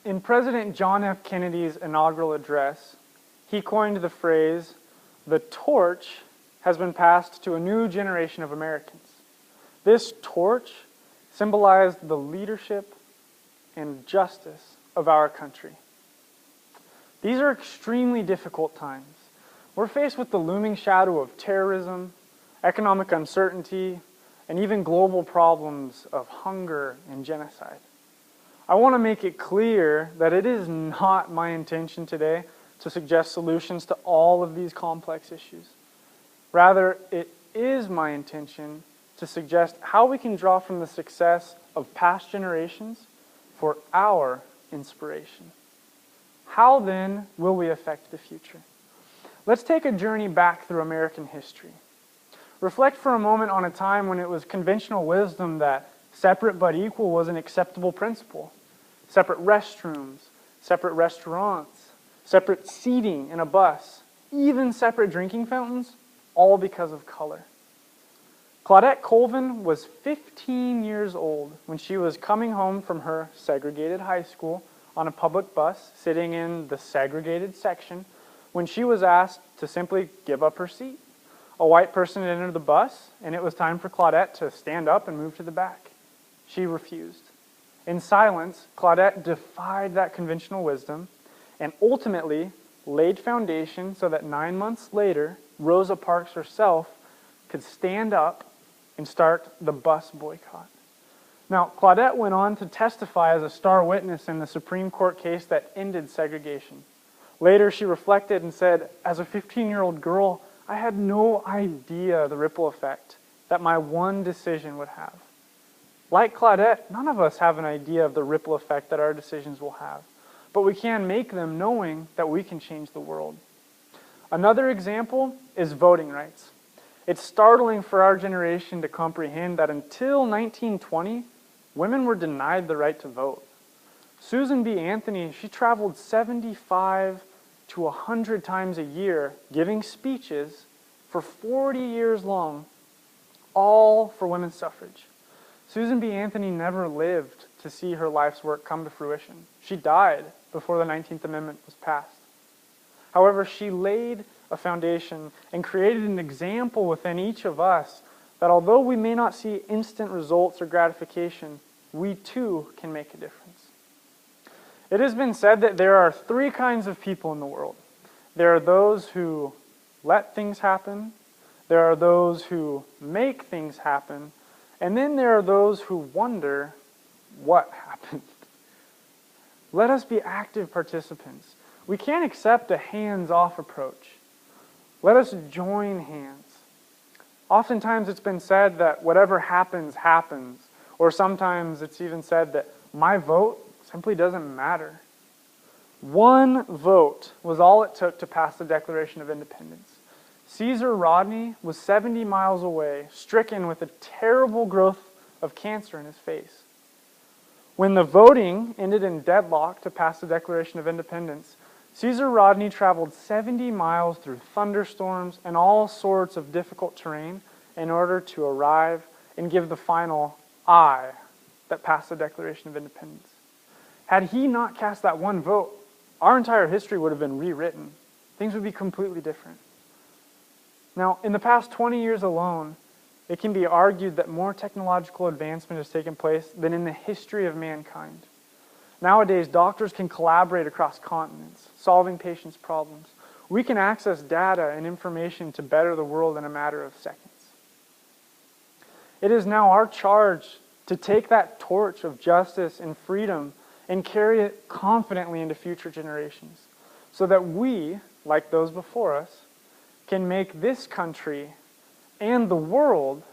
In President John F. Kennedy's inaugural address, he coined the phrase, "The torch has been passed to a new generation of Americans." This torch symbolized the leadership and justice of our country. These are extremely difficult times. We're faced with the looming shadow of terrorism, economic uncertainty, and even global problems of hunger and genocide. I want to make it clear that it is not my intention today to suggest solutions to all of these complex issues. Rather, it is my intention to suggest how we can draw from the success of past generations for our inspiration. How then will we affect the future? Let's take a journey back through American history. Reflect for a moment on a time when it was conventional wisdom that separate but equal was an acceptable principle. Separate restrooms, separate restaurants, separate seating in a bus, even separate drinking fountains, all because of color. Claudette Colvin was 15 years old when she was coming home from her segregated high school on a public bus, sitting in the segregated section, when she was asked to simply give up her seat. A white person had entered the bus, and it was time for Claudette to stand up and move to the back. She refused. In silence, Claudette defied that conventional wisdom and ultimately laid foundation so that 9 months later, Rosa Parks herself could stand up and start the bus boycott. Now, Claudette went on to testify as a star witness in the Supreme Court case that ended segregation. Later, she reflected and said, "As a 15-year-old girl, I had no idea the ripple effect that my one decision would have." Like Claudette, none of us have an idea of the ripple effect that our decisions will have, but we can make them knowing that we can change the world. Another example is voting rights. It's startling for our generation to comprehend that until 1920, women were denied the right to vote. Susan B. Anthony, she traveled 75 to 100 times a year giving speeches for 40 years long, all for women's suffrage. Susan B. Anthony never lived to see her life's work come to fruition. She died before the 19th Amendment was passed. However, she laid a foundation and created an example within each of us that although we may not see instant results or gratification, we too can make a difference. It has been said that there are three kinds of people in the world. There are those who let things happen, there are those who make things happen, and then there are those who wonder what happened. Let us be active participants. We can't accept a hands-off approach. Let us join hands. Oftentimes it's been said that whatever happens, happens. Or sometimes it's even said that my vote simply doesn't matter. One vote was all it took to pass the Declaration of Independence. Caesar Rodney was 70 miles away, stricken with a terrible growth of cancer in his face. When the voting ended in deadlock to pass the Declaration of Independence, Caesar Rodney traveled 70 miles through thunderstorms and all sorts of difficult terrain in order to arrive and give the final "I" that passed the Declaration of Independence. Had he not cast that one vote, our entire history would have been rewritten. Things would be completely different. Now, in the past 20 years alone, it can be argued that more technological advancement has taken place than in the history of mankind. Nowadays, doctors can collaborate across continents, solving patients' problems. We can access data and information to better the world in a matter of seconds. It is now our charge to take that torch of justice and freedom and carry it confidently into future generations, so that we, like those before us, can make this country and the world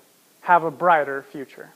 have a brighter future.